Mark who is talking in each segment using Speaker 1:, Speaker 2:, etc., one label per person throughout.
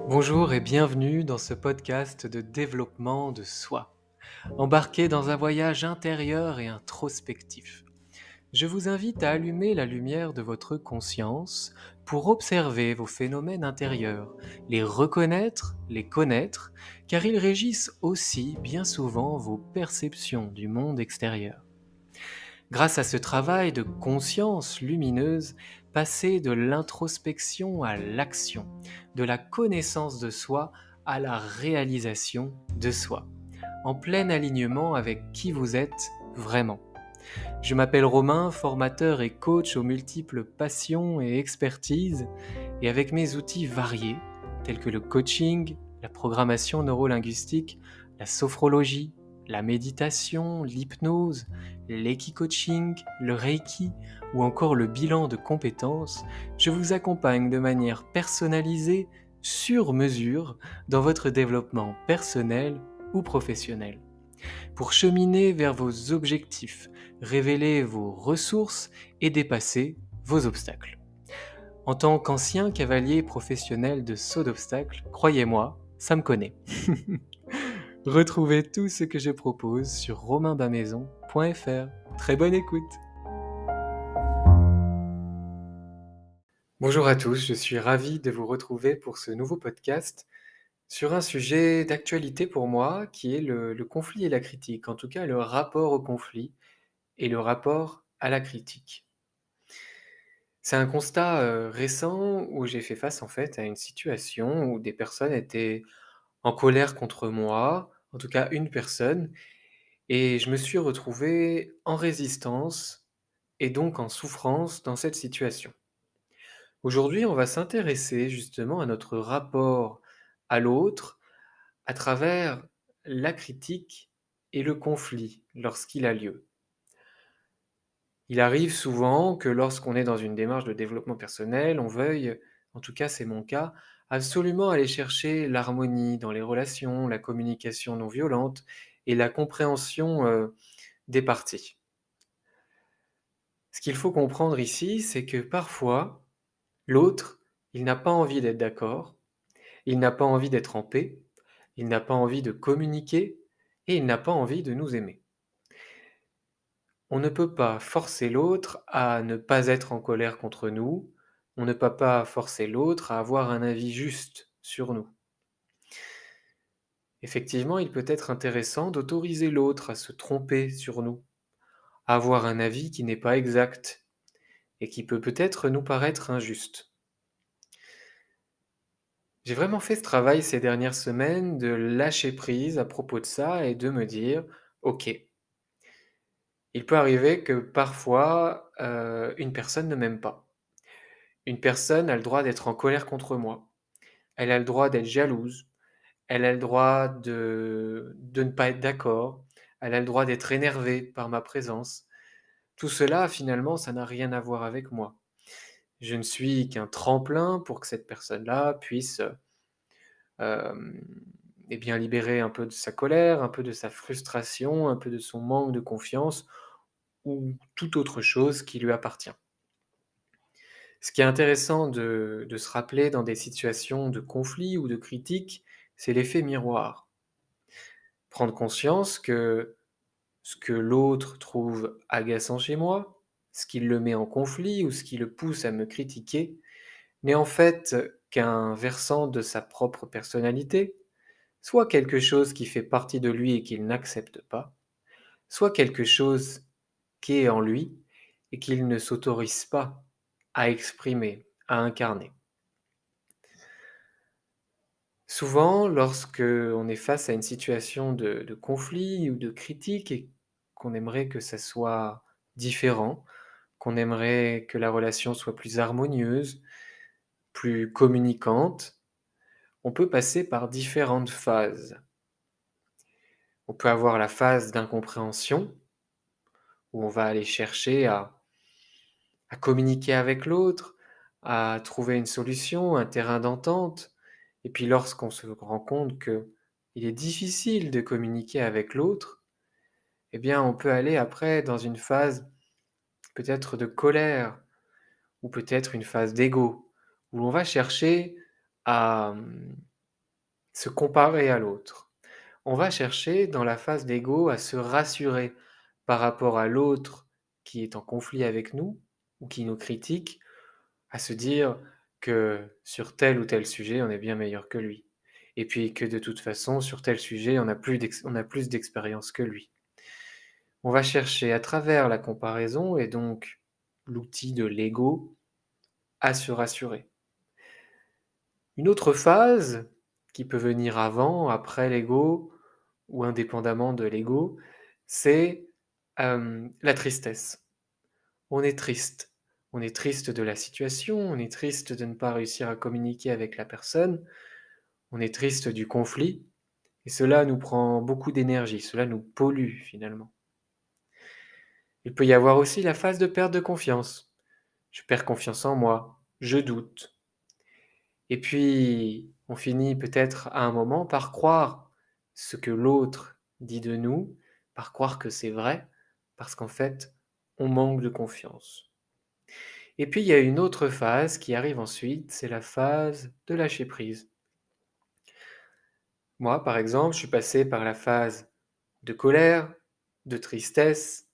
Speaker 1: Bonjour et bienvenue dans ce podcast de développement de soi. Embarqué dans un voyage intérieur et introspectif. Je vous invite à allumer la lumière de votre conscience pour observer vos phénomènes intérieurs, les reconnaître, les connaître, car ils régissent aussi bien souvent vos perceptions du monde extérieur. Grâce à ce travail de conscience lumineuse, passer de l'introspection à l'action, de la connaissance de soi à la réalisation de soi, en plein alignement avec qui vous êtes vraiment. Je m'appelle Romain, formateur et coach aux multiples passions et expertises, et avec mes outils variés, tels que le coaching, la programmation neurolinguistique, la sophrologie, la méditation, l'hypnose, l'equi-coaching, le reiki ou encore le bilan de compétences, je vous accompagne de manière personnalisée, sur mesure, dans votre développement personnel ou professionnel. Pour cheminer vers vos objectifs, révéler vos ressources et dépasser vos obstacles. En tant qu'ancien cavalier professionnel de saut d'obstacles, croyez-moi, ça me connaît. Retrouvez tout ce que je propose sur romainbamaison.fr. Très bonne écoute. Bonjour à tous, je suis ravi de vous retrouver pour ce nouveau podcast sur un sujet d'actualité pour moi qui est le conflit et la critique, en tout cas le rapport au conflit et le rapport à la critique. C'est un constat, récent où j'ai fait face en fait à une situation où des personnes étaient en colère contre moi, en tout cas une personne, et je me suis retrouvé en résistance et donc en souffrance dans cette situation. Aujourd'hui, on va s'intéresser justement à notre rapport à l'autre à travers la critique et le conflit lorsqu'il a lieu. Il arrive souvent que lorsqu'on est dans une démarche de développement personnel, on veuille, en tout cas c'est mon cas, absolument aller chercher l'harmonie dans les relations, la communication non violente et la compréhension, des parties. Ce qu'il faut comprendre ici, c'est que parfois, l'autre, il n'a pas envie d'être d'accord, il n'a pas envie d'être en paix, il n'a pas envie de communiquer et il n'a pas envie de nous aimer. On ne peut pas forcer l'autre à ne pas être en colère contre nous, on ne peut pas forcer l'autre à avoir un avis juste sur nous. Effectivement, il peut être intéressant d'autoriser l'autre à se tromper sur nous, à avoir un avis qui n'est pas exact et qui peut peut-être nous paraître injuste. J'ai vraiment fait ce travail ces dernières semaines de lâcher prise à propos de ça et de me dire: «OK, il peut arriver que parfois, une personne ne m'aime pas. Une personne a le droit d'être en colère contre moi. Elle a le droit d'être jalouse, elle a le droit de ne pas être d'accord, elle a le droit d'être énervée par ma présence. Tout cela, finalement, ça n'a rien à voir avec moi. Je ne suis qu'un tremplin pour que cette personne-là puisse, hem, eh bien, libérer un peu de sa colère, un peu de sa frustration, un peu de son manque de confiance ou toute autre chose qui lui appartient». Ce qui est intéressant de se rappeler dans des situations de conflit ou de critique, c'est l'effet miroir. Prendre conscience que ce que l'autre trouve agaçant chez moi, ce qui le met en conflit ou ce qui le pousse à me critiquer, n'est en fait qu'un versant de sa propre personnalité, soit quelque chose qui fait partie de lui et qu'il n'accepte pas, soit quelque chose qui est en lui et qu'il ne s'autorise pas à exprimer, à incarner. Souvent, lorsque on est face à une situation de conflit ou de critique et qu'on aimerait que ça soit différent, qu'on aimerait que la relation soit plus harmonieuse, plus communicante, on peut passer par différentes phases. On peut avoir la phase d'incompréhension, où on va aller chercher à communiquer avec l'autre, à trouver une solution, un terrain d'entente. Et puis lorsqu'on se rend compte que il est difficile de communiquer avec l'autre, eh bien on peut aller après dans une phase peut-être de colère ou peut-être une phase d'ego, où on va chercher à, se comparer à l'autre. On va chercher dans la phase d'ego à se rassurer par rapport à l'autre qui est en conflit avec nous ou qui nous critique, à se dire que sur tel ou tel sujet, on est bien meilleur que lui. Et puis que de toute façon, sur tel sujet, on a plus d'expérience que lui. On va chercher à travers la comparaison et donc l'outil de l'ego à se rassurer. Une autre phase qui peut venir avant, après l'ego ou indépendamment de l'ego, c'est la tristesse. On est triste. On est triste de la situation, on est triste de ne pas réussir à communiquer avec la personne, on est triste du conflit, et cela nous prend beaucoup d'énergie, cela nous pollue finalement. Il peut y avoir aussi la phase de perte de confiance. Je perds confiance en moi, je doute. Et puis, on finit peut-être à un moment par croire ce que l'autre dit de nous, par croire que c'est vrai, parce qu'en fait, on manque de confiance. Et puis, il y a une autre phase qui arrive ensuite, c'est la phase de lâcher prise. Moi, par exemple, je suis passé par la phase de colère, de tristesse,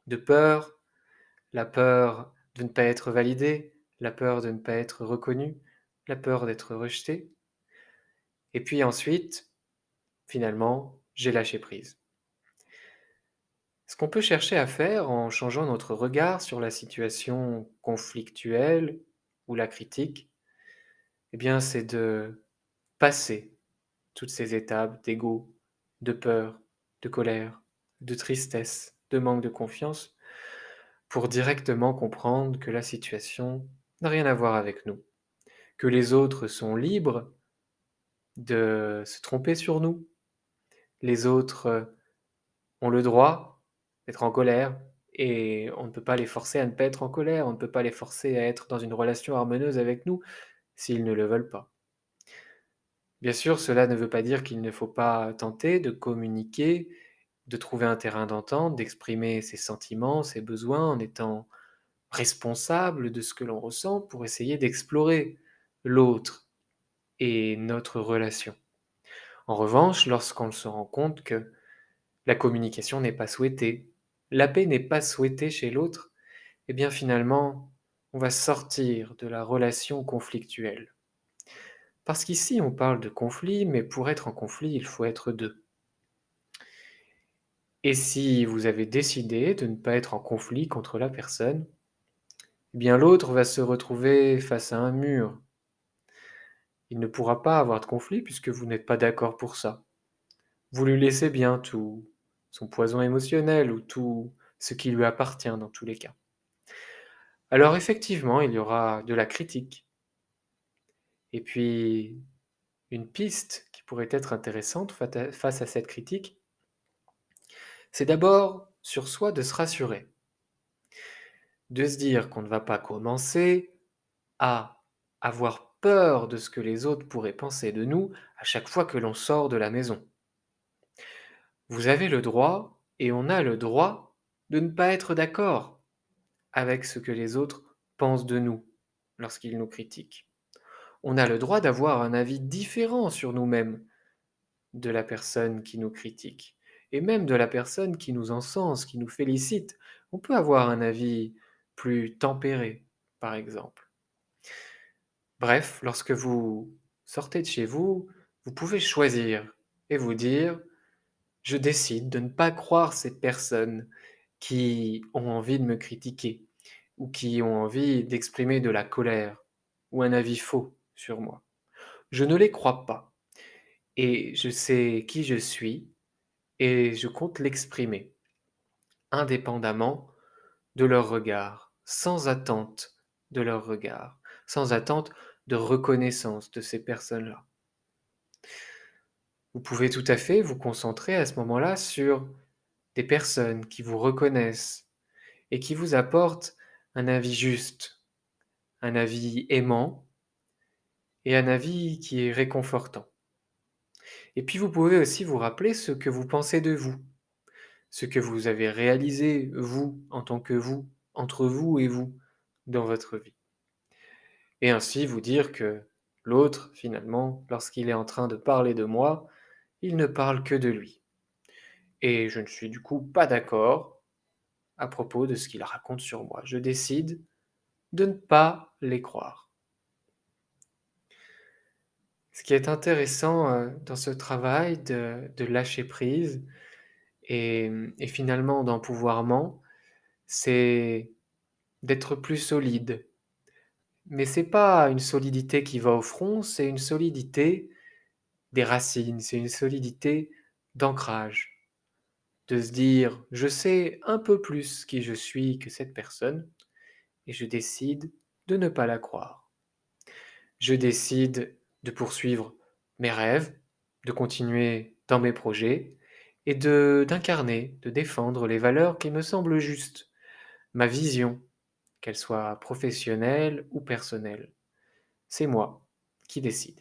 Speaker 1: de peur, la peur de ne pas être validé, la peur de ne pas être reconnu, la peur d'être rejeté. Et puis ensuite, finalement, j'ai lâché prise. Ce qu'on peut chercher à faire en changeant notre regard sur la situation conflictuelle ou la critique, eh bien, c'est de passer toutes ces étapes d'ego, de peur, de colère, de tristesse, de manque de confiance, pour directement comprendre que la situation n'a rien à voir avec nous, que les autres sont libres de se tromper sur nous, les autres ont le droit d'être en colère et on ne peut pas les forcer à ne pas être en colère, on ne peut pas les forcer à être dans une relation harmonieuse avec nous s'ils ne le veulent pas. Bien sûr, cela ne veut pas dire qu'il ne faut pas tenter de communiquer, de trouver un terrain d'entente, d'exprimer ses sentiments, ses besoins en étant responsable de ce que l'on ressent pour essayer d'explorer l'autre et notre relation. En revanche, lorsqu'on se rend compte que la communication n'est pas souhaitée, la paix n'est pas souhaitée chez l'autre, eh bien finalement, on va sortir de la relation conflictuelle. Parce qu'ici, on parle de conflit, mais pour être en conflit, il faut être deux. Et si vous avez décidé de ne pas être en conflit contre la personne, eh bien l'autre va se retrouver face à un mur. Il ne pourra pas avoir de conflit puisque vous n'êtes pas d'accord pour ça. Vous lui laissez bien tout son poison émotionnel ou tout ce qui lui appartient dans tous les cas. Alors effectivement, il y aura de la critique. Et puis, une piste qui pourrait être intéressante face à cette critique, c'est d'abord sur soi de se rassurer, de se dire qu'on ne va pas commencer à avoir peur de ce que les autres pourraient penser de nous à chaque fois que l'on sort de la maison. Vous avez le droit, et on a le droit, de ne pas être d'accord avec ce que les autres pensent de nous lorsqu'ils nous critiquent. On a le droit d'avoir un avis différent sur nous-mêmes de la personne qui nous critique, et même de la personne qui nous encense, qui nous félicite. On peut avoir un avis plus tempéré, par exemple. Bref, lorsque vous sortez de chez vous, vous pouvez choisir et vous dire: «Je décide de ne pas croire ces personnes qui ont envie de me critiquer ou qui ont envie d'exprimer de la colère ou un avis faux sur moi. Je ne les crois pas et je sais qui je suis et je compte l'exprimer, indépendamment de leur regard, sans attente de leur regard, sans attente de reconnaissance de ces personnes-là.» Vous pouvez tout à fait vous concentrer à ce moment-là sur des personnes qui vous reconnaissent et qui vous apportent un avis juste, un avis aimant et un avis qui est réconfortant. Et puis vous pouvez aussi vous rappeler ce que vous pensez de vous, ce que vous avez réalisé, vous, en tant que vous, entre vous et vous, dans votre vie. Et ainsi vous dire que L'autre, finalement, lorsqu'il est en train de parler de moi, il ne parle que de lui. Et je ne suis du coup pas d'accord à propos de ce qu'il raconte sur moi. Je décide de ne pas les croire. Ce qui est intéressant dans ce travail de lâcher prise et finalement d'empouvoirment, c'est d'être plus solide. Mais c'est pas une solidité qui va au front, c'est une solidité des racines, c'est une solidité d'ancrage. De se dire, je sais un peu plus qui je suis que cette personne, et je décide de ne pas la croire. Je décide de poursuivre mes rêves, de continuer dans mes projets, et d'incarner, de défendre les valeurs qui me semblent justes, ma vision, qu'elle soit professionnelle ou personnelle. C'est moi qui décide.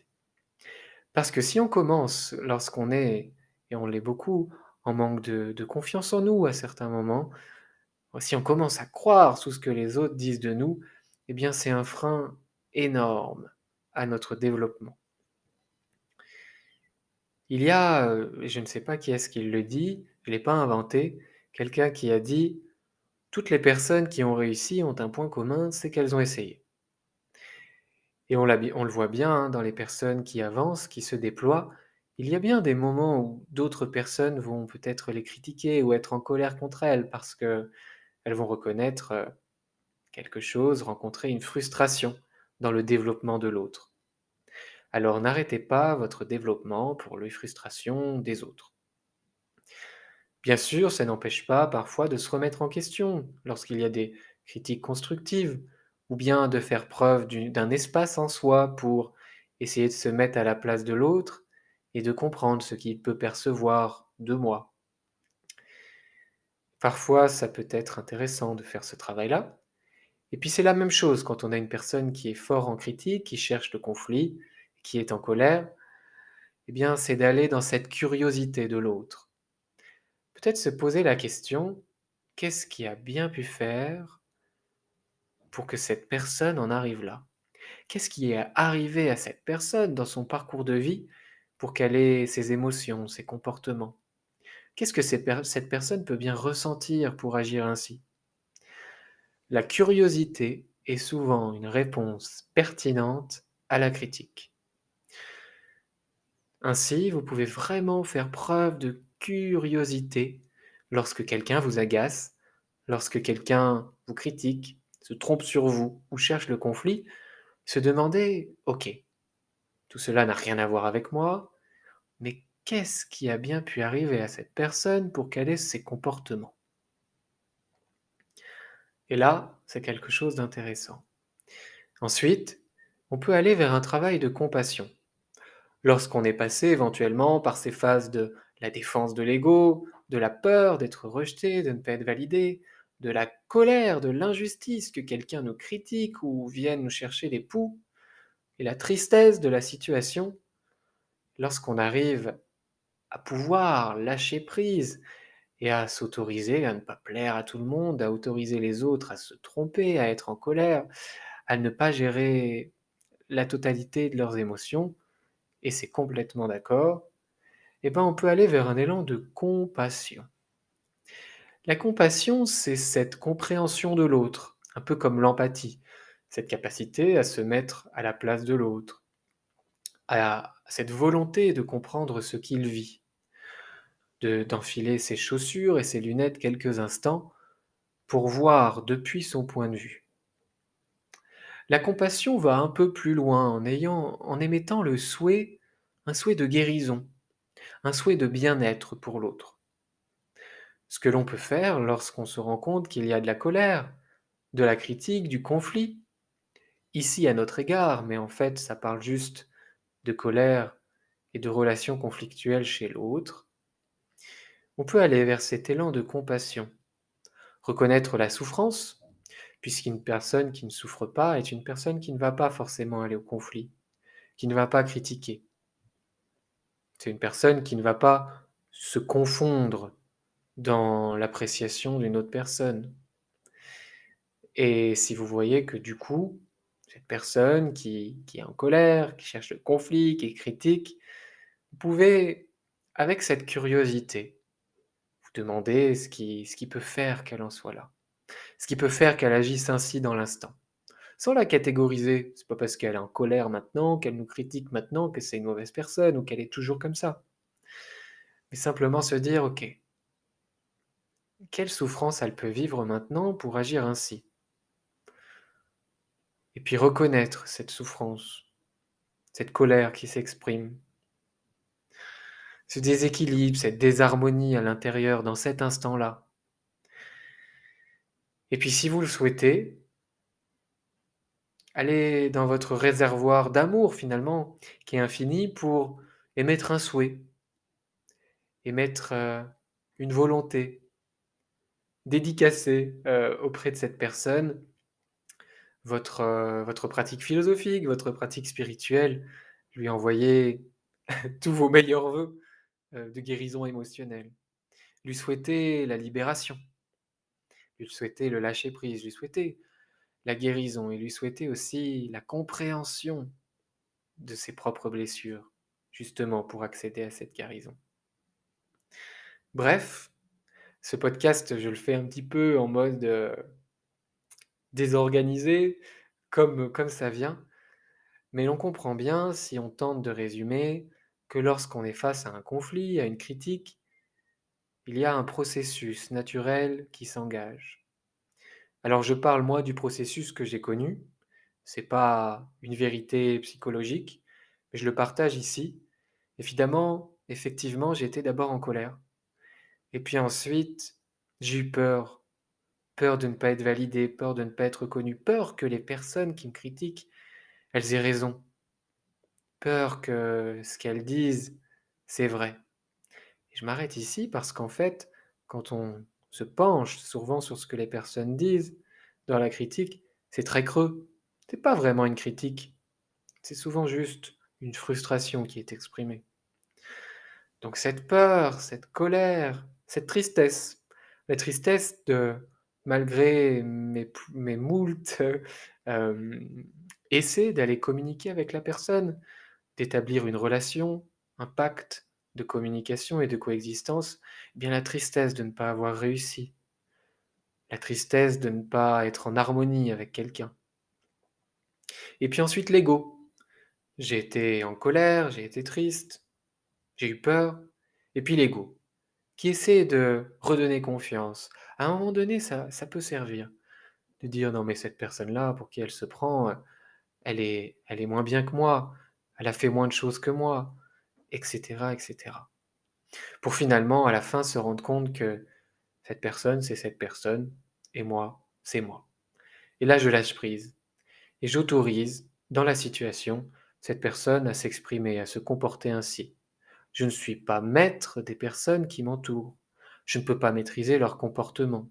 Speaker 1: Parce que si on commence, lorsqu'on est, et on l'est beaucoup, en manque de confiance en nous à certains moments, si on commence à croire tout ce que les autres disent de nous, eh bien c'est un frein énorme à notre développement. Il y a, et je ne sais pas qui est-ce qui le dit, je ne l'ai pas inventé, quelqu'un qui a dit: «Toutes les personnes qui ont réussi ont un point commun, c'est qu'elles ont essayé». Et on le voit bien, hein, dans les personnes qui avancent, qui se déploient, il y a bien des moments où d'autres personnes vont peut-être les critiquer ou être en colère contre elles parce qu'elles vont reconnaître, quelque chose, rencontrer une frustration dans le développement de l'autre. Alors n'arrêtez pas votre développement pour les frustrations des autres. Bien sûr, ça n'empêche pas parfois de se remettre en question lorsqu'il y a des critiques constructives, ou bien de faire preuve d'un espace en soi pour essayer de se mettre à la place de l'autre et de comprendre ce qu'il peut percevoir de moi. Parfois, ça peut être intéressant de faire ce travail-là. Et puis c'est la même chose quand on a une personne qui est fort en critique, qui cherche le conflit, qui est en colère, eh bien c'est d'aller dans cette curiosité de l'autre. Peut-être se poser la question, qu'est-ce qui a bien pu faire pour que cette personne en arrive là? Qu'est-ce qui est arrivé à cette personne dans son parcours de vie pour qu'elle ait ces émotions, ces comportements? Qu'est-ce que cette personne peut bien ressentir pour agir ainsi? La curiosité est souvent une réponse pertinente à la critique. Ainsi, vous pouvez vraiment faire preuve de curiosité lorsque quelqu'un vous agace, lorsque quelqu'un vous critique, se trompe sur vous ou cherche le conflit, se demander: «OK, tout cela n'a rien à voir avec moi, mais qu'est-ce qui a bien pu arriver à cette personne pour qu'elle ait ces comportements?» Et là, c'est quelque chose d'intéressant. Ensuite, on peut aller vers un travail de compassion. Lorsqu'on est passé éventuellement par ces phases de la défense de l'ego, de la peur d'être rejeté, de ne pas être validé, de la colère, de l'injustice que quelqu'un nous critique ou vienne nous chercher des poux, et la tristesse de la situation, lorsqu'on arrive à pouvoir lâcher prise et à s'autoriser à ne pas plaire à tout le monde, à autoriser les autres à se tromper, à être en colère, à ne pas gérer la totalité de leurs émotions, et c'est complètement d'accord, eh ben, on peut aller vers un élan de compassion. La compassion, c'est cette compréhension de l'autre, un peu comme l'empathie, cette capacité à se mettre à la place de l'autre, à cette volonté de comprendre ce qu'il vit, d'enfiler ses chaussures et ses lunettes quelques instants pour voir depuis son point de vue. La compassion va un peu plus loin en émettant un souhait de guérison, un souhait de bien-être pour l'autre. Ce que l'on peut faire lorsqu'on se rend compte qu'il y a de la colère, de la critique, du conflit, ici à notre égard, mais en fait ça parle juste de colère et de relations conflictuelles chez l'autre, on peut aller vers cet élan de compassion, reconnaître la souffrance, puisqu'une personne qui ne souffre pas est une personne qui ne va pas forcément aller au conflit, qui ne va pas critiquer. C'est une personne qui ne va pas se confondre dans l'appréciation d'une autre personne. Et si vous voyez que du coup, cette personne qui est en colère, qui cherche le conflit, qui est critique, vous pouvez, avec cette curiosité, vous demander ce qui peut faire qu'elle en soit là, ce qui peut faire qu'elle agisse ainsi dans l'instant. Sans la catégoriser, c'est pas parce qu'elle est en colère maintenant, qu'elle nous critique maintenant, que c'est une mauvaise personne ou qu'elle est toujours comme ça. Mais simplement se dire, ok, quelle souffrance elle peut vivre maintenant pour agir ainsi? Et puis reconnaître cette souffrance, cette colère qui s'exprime, ce déséquilibre, cette désharmonie à l'intérieur dans cet instant-là. Et puis si vous le souhaitez, allez dans votre réservoir d'amour finalement, qui est infini, pour émettre un souhait, émettre une volonté, dédicacer auprès de cette personne votre pratique philosophique, votre pratique spirituelle, lui envoyer tous vos meilleurs vœux de guérison émotionnelle, lui souhaiter la libération, lui souhaiter le lâcher-prise, lui souhaiter la guérison et lui souhaiter aussi la compréhension de ses propres blessures, justement pour accéder à cette guérison. Bref, ce podcast, je le fais un petit peu en mode désorganisé, comme ça vient, mais l'on comprend bien, si on tente de résumer, que lorsqu'on est face à un conflit, à une critique, il y a un processus naturel qui s'engage. Alors je parle moi du processus que j'ai connu, c'est pas une vérité psychologique, mais je le partage ici. Évidemment, effectivement, j'ai été d'abord en colère. Et puis ensuite, j'ai eu peur. Peur de ne pas être validé, peur de ne pas être reconnu, peur que les personnes qui me critiquent, elles aient raison. Peur que ce qu'elles disent, c'est vrai. Et je m'arrête ici parce qu'en fait, quand on se penche souvent sur ce que les personnes disent dans la critique, c'est très creux. C'est pas vraiment une critique. C'est souvent juste une frustration qui est exprimée. Donc cette peur, cette colère, cette tristesse, la tristesse de, malgré mes moultes essais d'aller communiquer avec la personne, d'établir une relation, un pacte de communication et de coexistence, eh bien la tristesse de ne pas avoir réussi, la tristesse de ne pas être en harmonie avec quelqu'un. Et puis ensuite l'ego. J'ai été en colère, j'ai été triste, j'ai eu peur, et puis l'ego, qui essaie de redonner confiance. À un moment donné, ça peut servir de dire non mais cette personne-là, pour qui elle se prend, elle est moins bien que moi, elle a fait moins de choses que moi, etc., etc. Pour finalement, à la fin, se rendre compte que cette personne, c'est cette personne, et moi, c'est moi. Et là, je lâche prise, et j'autorise, dans la situation, cette personne à s'exprimer, à se comporter ainsi. Je ne suis pas maître des personnes qui m'entourent. Je ne peux pas maîtriser leur comportement.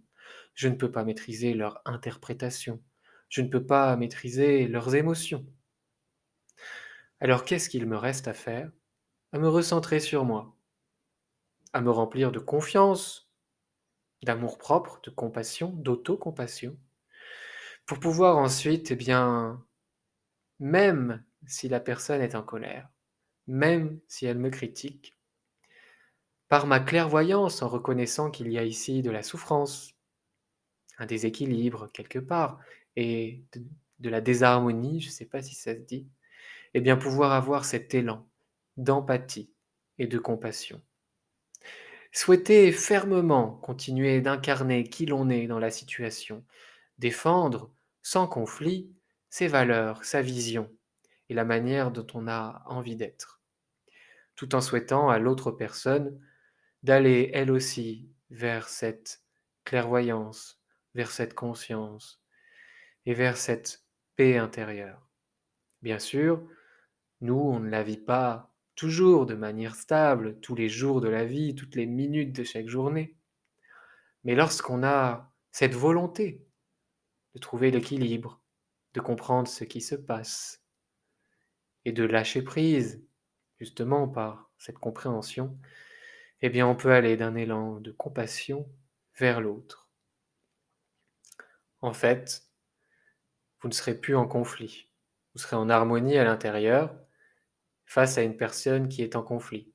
Speaker 1: Je ne peux pas maîtriser leur interprétation. Je ne peux pas maîtriser leurs émotions. Alors qu'est-ce qu'il me reste à faire? À me recentrer sur moi, à me remplir de confiance, d'amour-propre, de compassion, d'autocompassion, pour pouvoir ensuite, eh bien, même si la personne est en colère, même si elle me critique, par ma clairvoyance, en reconnaissant qu'il y a ici de la souffrance, un déséquilibre quelque part, et de la désharmonie, je ne sais pas si ça se dit, eh bien pouvoir avoir cet élan d'empathie et de compassion. Souhaiter fermement continuer d'incarner qui l'on est dans la situation, défendre, sans conflit, ses valeurs, sa vision et la manière dont on a envie d'être, tout en souhaitant à l'autre personne d'aller elle aussi vers cette clairvoyance, vers cette conscience et vers cette paix intérieure. Bien sûr, nous, on ne la vit pas toujours de manière stable, tous les jours de la vie, toutes les minutes de chaque journée. Mais lorsqu'on a cette volonté de trouver l'équilibre, de comprendre ce qui se passe et de lâcher prise, justement par cette compréhension, eh bien on peut aller d'un élan de compassion vers l'autre. En fait, vous ne serez plus en conflit. Vous serez en harmonie à l'intérieur face à une personne qui est en conflit,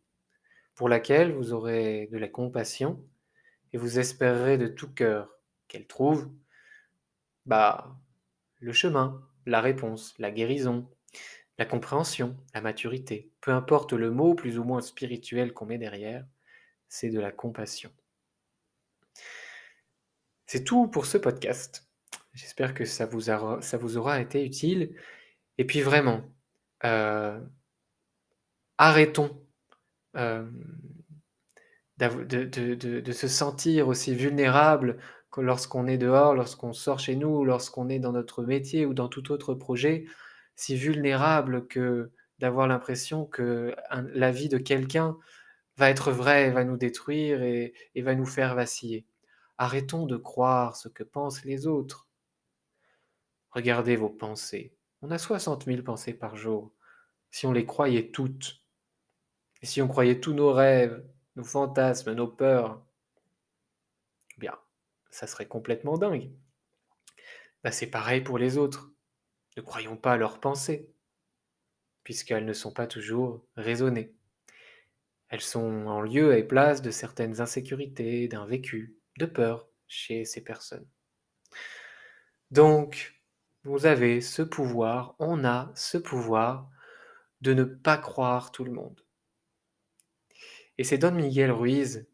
Speaker 1: pour laquelle vous aurez de la compassion et vous espérerez de tout cœur qu'elle trouve bah, le chemin, la réponse, la guérison, la compréhension, la maturité. Peu importe le mot plus ou moins spirituel qu'on met derrière, c'est de la compassion. C'est tout pour ce podcast. J'espère que ça vous aura été utile. Et puis vraiment, euh, arrêtons euh, de se sentir aussi vulnérable que lorsqu'on est dehors, lorsqu'on sort chez nous, lorsqu'on est dans notre métier ou dans tout autre projet, si vulnérable que d'avoir l'impression que la vie de quelqu'un va être vraie, va nous détruire et va nous faire vaciller. Arrêtons de croire ce que pensent les autres. Regardez vos pensées. On a 60 000 pensées par jour. Si on les croyait toutes, et si on croyait tous nos rêves, nos fantasmes, nos peurs, eh bien, ça serait complètement dingue. Bah, c'est pareil pour les autres. Ne croyons pas à leurs pensées, puisqu'elles ne sont pas toujours raisonnées. Elles sont en lieu et place de certaines insécurités, d'un vécu, de peur chez ces personnes. Donc, vous avez ce pouvoir, on a ce pouvoir de ne pas croire tout le monde. Et c'est Don Miguel Ruiz,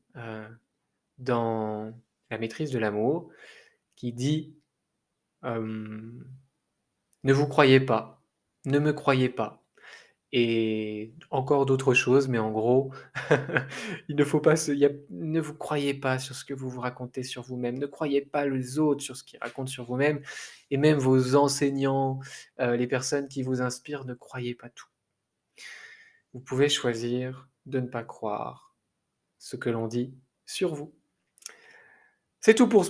Speaker 1: dans La maîtrise de l'amour, qui dit ne vous croyez pas, ne me croyez pas. Et encore d'autres choses, mais en gros, il ne faut pas ne vous croyez pas sur ce que vous vous racontez sur vous-même, ne croyez pas les autres sur ce qu'ils racontent sur vous-même, et même vos enseignants, les personnes qui vous inspirent, ne croyez pas tout. Vous pouvez choisir de ne pas croire ce que l'on dit sur vous. C'est tout pour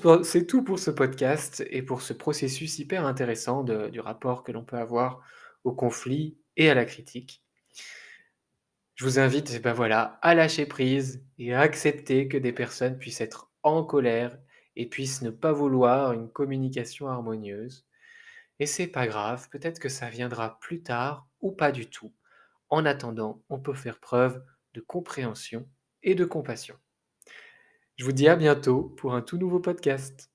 Speaker 1: ce podcast et pour ce processus hyper intéressant du rapport que l'on peut avoir au conflit et à la critique. Je vous invite, ben voilà, à lâcher prise et à accepter que des personnes puissent être en colère et puissent ne pas vouloir une communication harmonieuse. Et c'est pas grave, peut-être que ça viendra plus tard ou pas du tout. En attendant, on peut faire preuve de compréhension et de compassion. Je vous dis à bientôt pour un tout nouveau podcast.